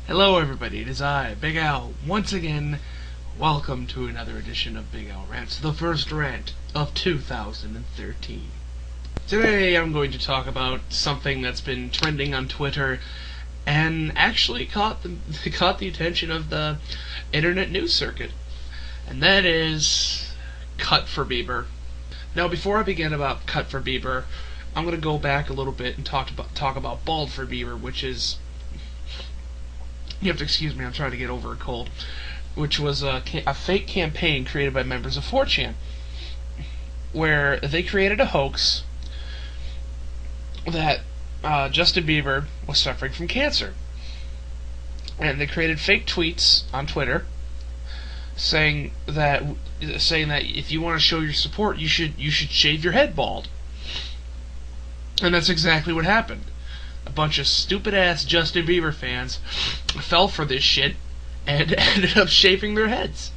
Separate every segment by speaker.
Speaker 1: Hello everybody, it is I, BigAl, once again. Welcome to another edition of BigAl Rants, the first rant of 2013. Today I'm going to talk about something that's been trending on Twitter and actually caught the attention of the internet news circuit. And that is Cut4Bieber. Now before I begin about Cut4Bieber, I'm going to go back a little bit and talk about Bald4Bieber, which is... You have to excuse me, I'm trying to get over a cold. Which was a fake campaign created by members of 4chan, where they created a hoax that Justin Bieber was suffering from cancer. And they created fake tweets on Twitter saying that if you want to show your support, you should shave your head bald. And that's exactly what happened. A bunch of stupid-ass Justin Bieber fans fell for this shit and ended up shaving their heads.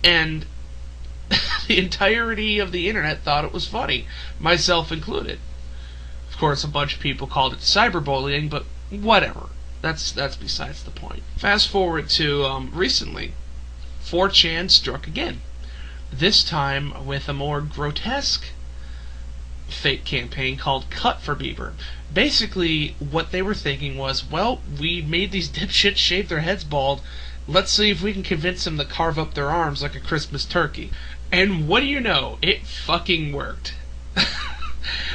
Speaker 1: And the entirety of the internet thought it was funny, myself included. Of course, a bunch of people called it cyberbullying, but whatever. That's besides the point. Fast forward to recently, 4chan struck again. This time with a more grotesque fake campaign called Cut4Bieber. Basically, what they were thinking was, well, we made these dipshits shave their heads bald. Let's see if we can convince them to carve up their arms like a Christmas turkey. And what do you know? It fucking worked.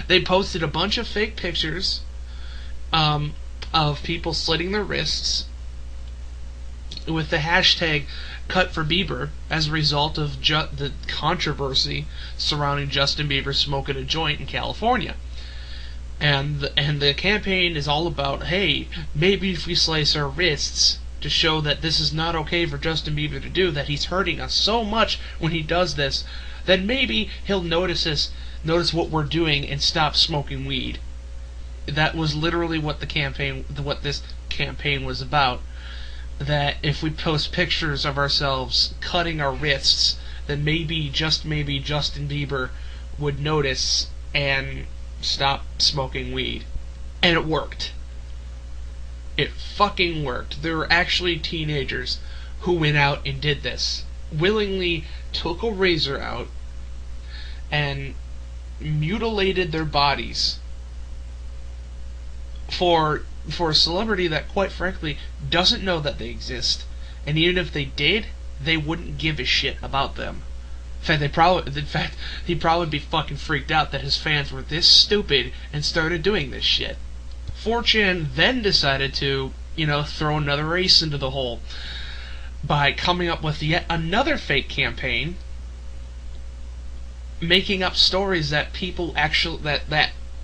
Speaker 1: They posted a bunch of fake pictures of people slitting their wrists with the hashtag Cut4Bieber as a result of the controversy surrounding Justin Bieber smoking a joint in California. And the campaign is all about, hey, maybe if we slice our wrists to show that this is not okay for Justin Bieber to do, that he's hurting us so much when he does this, then maybe he'll notice what we're doing and stop smoking weed. That was literally what this campaign was about. That if we post pictures of ourselves cutting our wrists, then maybe, just maybe, Justin Bieber would notice and stop smoking weed. And it worked. It fucking worked. There were actually teenagers who went out and did this. Willingly took a razor out and mutilated their bodies for a celebrity that, quite frankly, doesn't know that they exist, and even if they did, they wouldn't give a shit about them. In fact, he'd probably be fucking freaked out that his fans were this stupid and started doing this shit. 4chan then decided to, throw another ace into the hole by coming up with yet another fake campaign, making up stories that people actually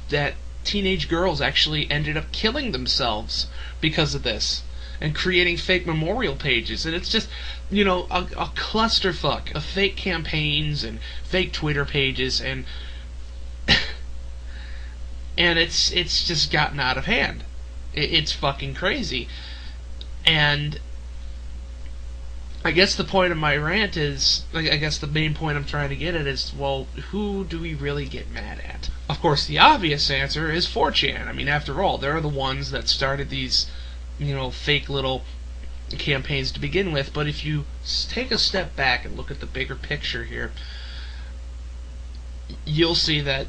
Speaker 1: that teenage girls actually ended up killing themselves because of this, and creating fake memorial pages. And it's just, a clusterfuck of fake campaigns and fake Twitter pages, and and it's just gotten out of hand. It's fucking crazy. And I guess the point of my rant is, I guess the main point I'm trying to get at is, well, who do we really get mad at? Of course, the obvious answer is 4chan. I mean, after all, they're the ones that started these, fake little campaigns to begin with. But if you take a step back and look at the bigger picture here, you'll see that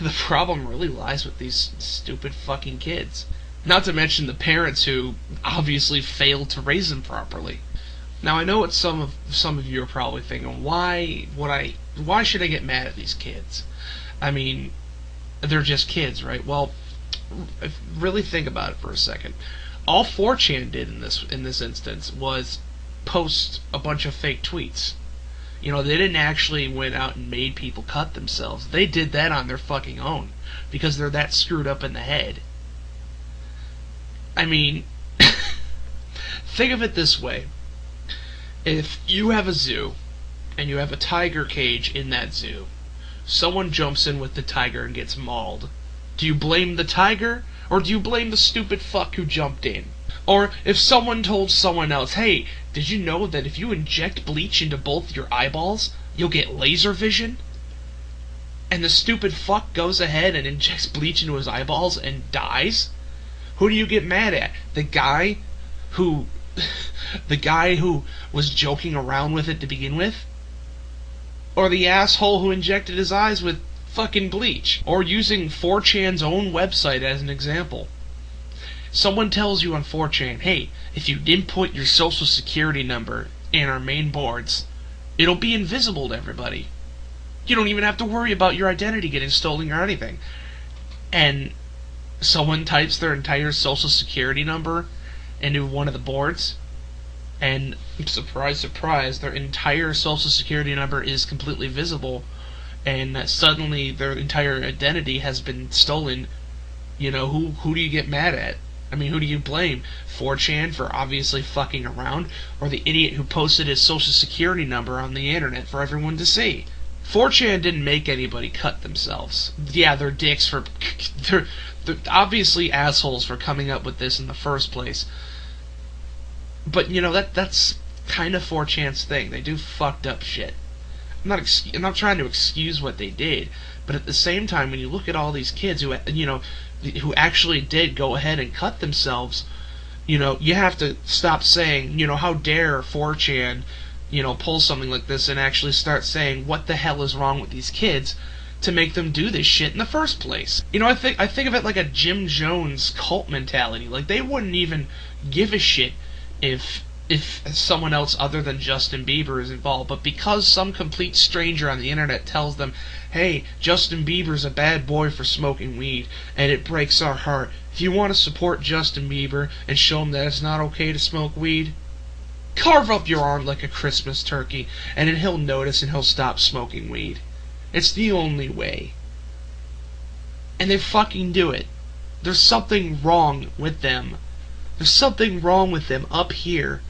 Speaker 1: the problem really lies with these stupid fucking kids. Not to mention the parents who obviously failed to raise them properly. Now, I know what some of you are probably thinking, why should I get mad at these kids? I mean, they're just kids, right? Well, really think about it for a second. All 4chan did in this instance was post a bunch of fake tweets. They didn't actually went out and made people cut themselves. They did that on their fucking own because they're that screwed up in the head. I mean, think of it this way. If you have a zoo, and you have a tiger cage in that zoo, someone jumps in with the tiger and gets mauled. Do you blame the tiger, or do you blame the stupid fuck who jumped in? Or if someone told someone else, hey, did you know that if you inject bleach into both your eyeballs, you'll get laser vision? And the stupid fuck goes ahead and injects bleach into his eyeballs and dies? Who do you get mad at? The guy who the guy who was joking around with it to begin with? Or the asshole who injected his eyes with fucking bleach? Or using 4chan's own website as an example. Someone tells you on 4chan, hey, if you didn't put your social security number in our main boards, it'll be invisible to everybody. You don't even have to worry about your identity getting stolen or anything. And someone types their entire social security number into one of the boards, and surprise, surprise, their entire social security number is completely visible, and suddenly their entire identity has been stolen. You know, who do you get mad at? I mean, who do you blame? 4chan for obviously fucking around, or the idiot who posted his social security number on the internet for everyone to see? 4chan didn't make anybody cut themselves. Yeah, they're dicks for... They're obviously assholes for coming up with this in the first place. But, you know, that's kind of 4chan's thing. They do fucked up shit. I'm not trying to excuse what they did, but at the same time, when you look at all these kids who, you know, who actually did go ahead and cut themselves, you know, you have to stop saying, you know, how dare 4chan, you know, pull something like this and actually start saying what the hell is wrong with these kids to make them do this shit in the first place. You know, I think of it like a Jim Jones cult mentality. Like, they wouldn't even give a shit if someone else other than Justin Bieber is involved, but because some complete stranger on the internet tells them, hey, Justin Bieber's a bad boy for smoking weed, and it breaks our heart. If you want to support Justin Bieber and show him that it's not okay to smoke weed, carve up your arm like a Christmas turkey, and then he'll notice and he'll stop smoking weed. It's the only way. And they fucking do it. There's something wrong with them. There's something wrong with them up here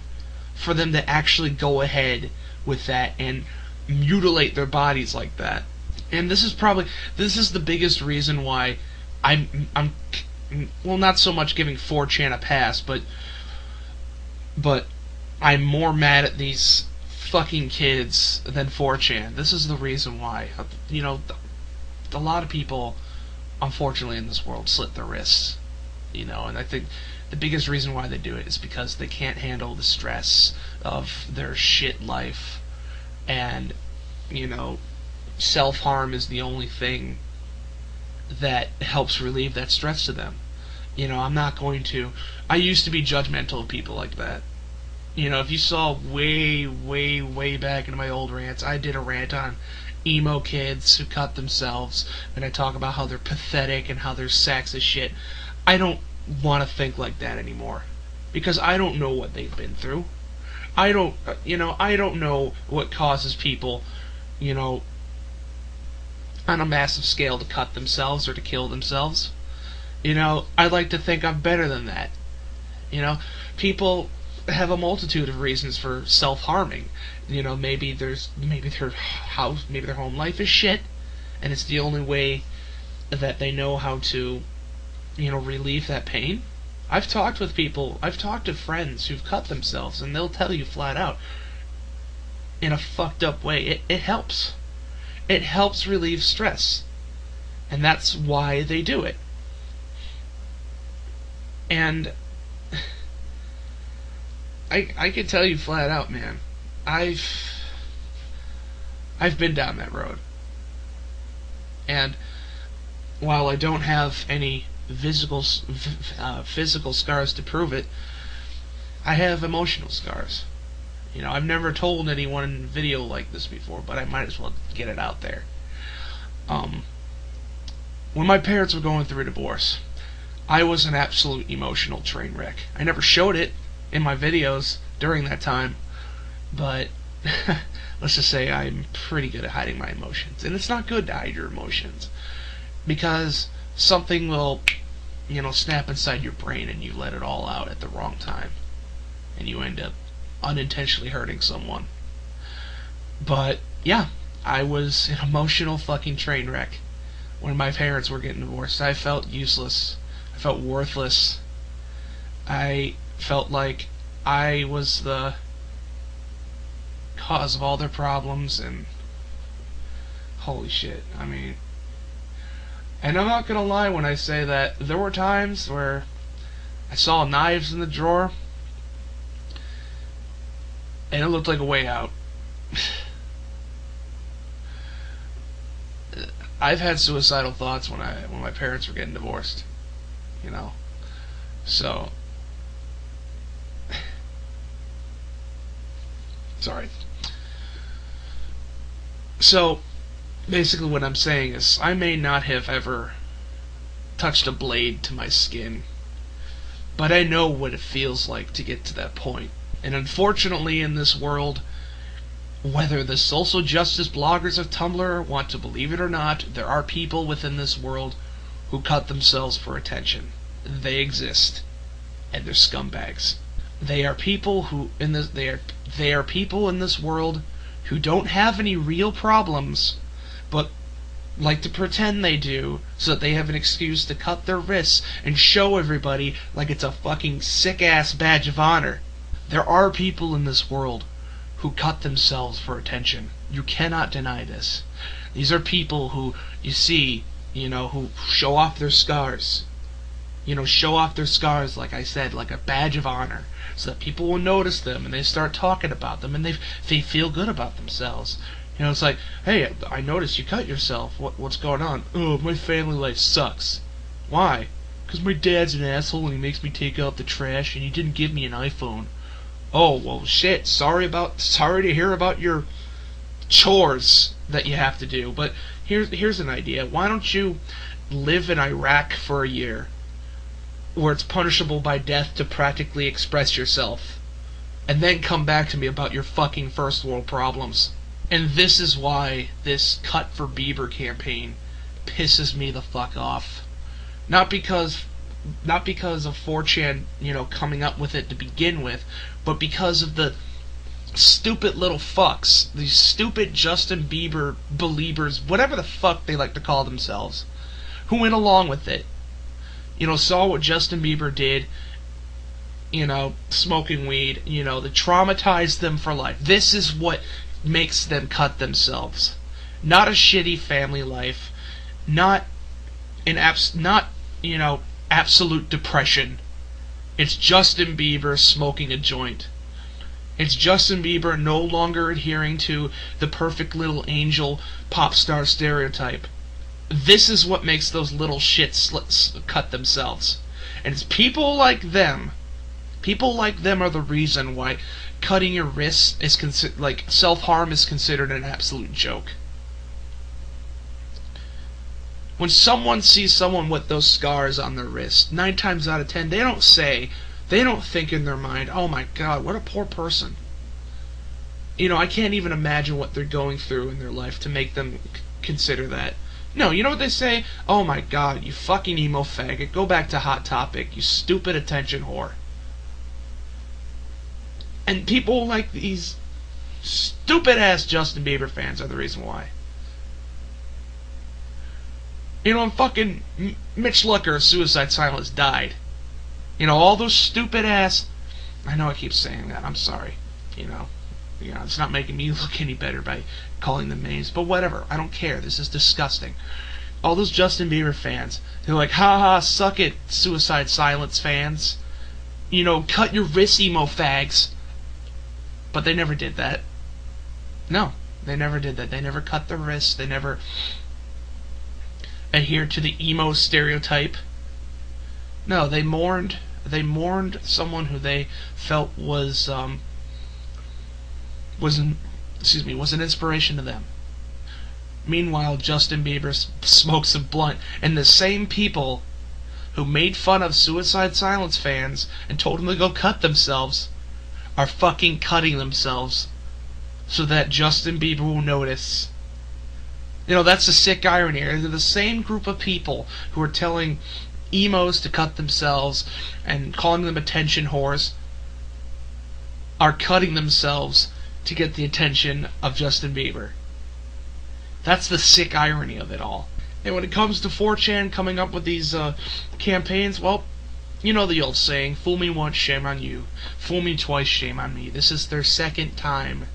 Speaker 1: for them to actually go ahead with that and mutilate their bodies like that. And this is the biggest reason why I'm well, not so much giving 4chan a pass, but I'm more mad at these fucking kids than 4chan. This is the reason why. You know, a lot of people, unfortunately, in this world slit their wrists. You know, and I think the biggest reason why they do it is because they can't handle the stress of their shit life. And, you know, self-harm is the only thing that helps relieve that stress to them. You know, I used to be judgmental of people like that. You know, if you saw way, way, way back into my old rants, I did a rant on emo kids who cut themselves, and I talk about how they're pathetic and how they're sacks of shit. I don't want to think like that anymore, because I don't know what they've been through. I don't know what causes people, you know, on a massive scale to cut themselves or to kill themselves. You know, I like to think I'm better than that. You know, people have a multitude of reasons for self-harming. You know, maybe their home life is shit, and it's the only way that they know how to, you know, relieve that pain. I've talked to friends who've cut themselves, and they'll tell you flat out, in a fucked up way, it helps. It helps relieve stress. And that's why they do it. And I can tell you flat out, man, I've been down that road. And while I don't have any physical scars to prove it, I have emotional scars. You know, I've never told anyone in a video like this before, but I might as well get it out there. When my parents were going through a divorce, I was an absolute emotional train wreck. I never showed it in my videos during that time, but let's just say I'm pretty good at hiding my emotions. And it's not good to hide your emotions, because something will, you know, snap inside your brain and you let it all out at the wrong time, and you end up unintentionally hurting someone. But yeah, I was an emotional fucking train wreck when my parents were getting divorced. I felt useless. I felt worthless. I felt like I was the cause of all their problems, and holy shit, I mean, and I'm not gonna lie when I say that there were times where I saw knives in the drawer, and it looked like a way out. I've had suicidal thoughts when my parents were getting divorced, you know. So, sorry. So, basically what I'm saying is, I may not have ever touched a blade to my skin, but I know what it feels like to get to that point. And unfortunately, in this world, whether the social justice bloggers of Tumblr want to believe it or not, there are people within this world who cut themselves for attention. They exist, and they're scumbags. They are people who they are people in this world who don't have any real problems, but like to pretend they do, so that they have an excuse to cut their wrists and show everybody like it's a fucking sick-ass badge of honor. There are people in this world who cut themselves for attention. You cannot deny this. These are people who, you see, who show off their scars. Show off their scars, like I said, like a badge of honor, so that people will notice them and they start talking about them and they feel good about themselves. It's like, hey, I noticed you cut yourself. What's going on? Oh, my family life sucks. Why? Because my dad's an asshole and he makes me take out the trash and he didn't give me an iPhone. Oh, well, shit. Sorry to hear about your chores that you have to do. But here's an idea. Why don't you live in Iraq for a year, where it's punishable by death to practically express yourself, and then come back to me about your fucking first world problems? And this is why this Cut4Bieber campaign pisses me the fuck off. Not because of 4chan, coming up with it to begin with, but because of the stupid little fucks, these stupid Justin Bieber believers, whatever the fuck they like to call themselves, who went along with it. Saw what Justin Bieber did, smoking weed, that traumatized them for life. This is what makes them cut themselves. Not a shitty family life, not absolute depression. It's Justin Bieber smoking a joint. It's Justin Bieber no longer adhering to the perfect little angel pop star stereotype. This is what makes those little shits cut themselves. And it's people like them. People like them are the reason why cutting your wrists is self-harm is considered an absolute joke. When someone sees someone with those scars on their wrist, 9 times out of 10, they don't think in their mind, oh my god, what a poor person. I can't even imagine what they're going through in their life to make them consider that. No, you know what they say? Oh my god, you fucking emo faggot, go back to Hot Topic, you stupid attention whore. And people like these stupid-ass Justin Bieber fans are the reason why. And fucking Mitch Lucker, Suicide Silence, died. All those stupid-ass... I know I keep saying that, I'm sorry. It's not making me look any better by calling them names, but whatever, I don't care, this is disgusting. All those Justin Bieber fans, they're like, haha, suck it, Suicide Silence fans. Cut your wrists, emo fags. But they never did that. No, they never did that. They never cut their wrists. They never adhered to the emo stereotype. No, they mourned someone who they felt was an inspiration to them. Meanwhile, Justin Bieber smokes a blunt, and the same people who made fun of Suicide Silence fans and told them to go cut themselves are fucking cutting themselves so that Justin Bieber will notice. That's the sick irony. They're the same group of people who are telling emos to cut themselves and calling them attention whores are cutting themselves to get the attention of Justin Bieber. That's the sick irony of it all. And when it comes to 4chan coming up with these campaigns, well, the old saying, fool me once, shame on you. Fool me twice, shame on me. This is their second time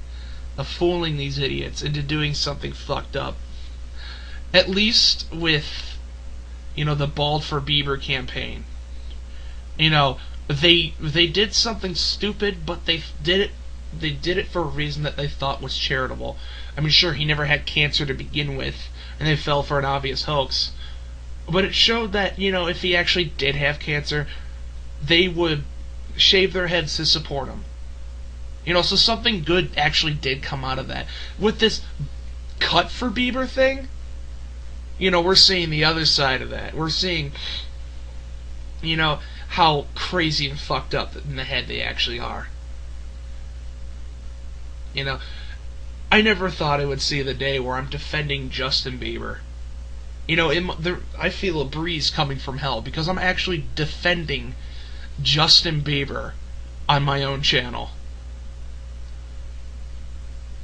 Speaker 1: of fooling these idiots into doing something fucked up. At least with, the Bald for Bieber campaign. You know, they did something stupid, but they did it for a reason that they thought was charitable. I mean, sure, he never had cancer to begin with, and they fell for an obvious hoax. But it showed that, if he actually did have cancer, they would shave their heads to support him. So something good actually did come out of that. With this Cut4Bieber thing, we're seeing the other side of that. We're seeing, how crazy and fucked up in the head they actually are. I never thought I would see the day where I'm defending Justin Bieber. I feel a breeze coming from hell because I'm actually defending Justin Bieber on my own channel.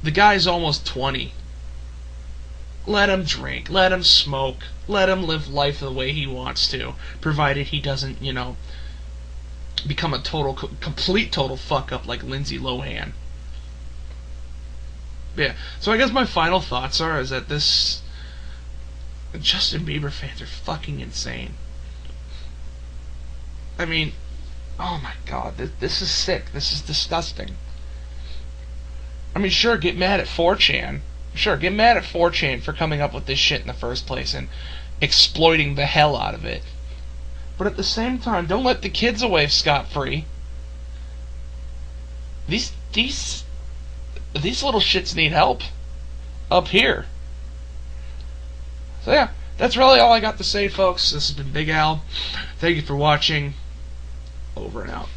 Speaker 1: The guy's almost 20. Let him drink, let him smoke, let him live life the way he wants to, provided he doesn't, become a complete total fuck up like Lindsay Lohan. Yeah, so I guess my final thoughts is that this Justin Bieber fans are fucking insane. I mean, oh my god, this is sick. This is disgusting. I mean, sure, get mad at 4chan. Sure, get mad at 4chan for coming up with this shit in the first place and exploiting the hell out of it. But at the same time, don't let the kids away scot-free. These little shits need help. Up here. So yeah, that's really all I got to say, folks. This has been BigAl. Thank you for watching. Over and out.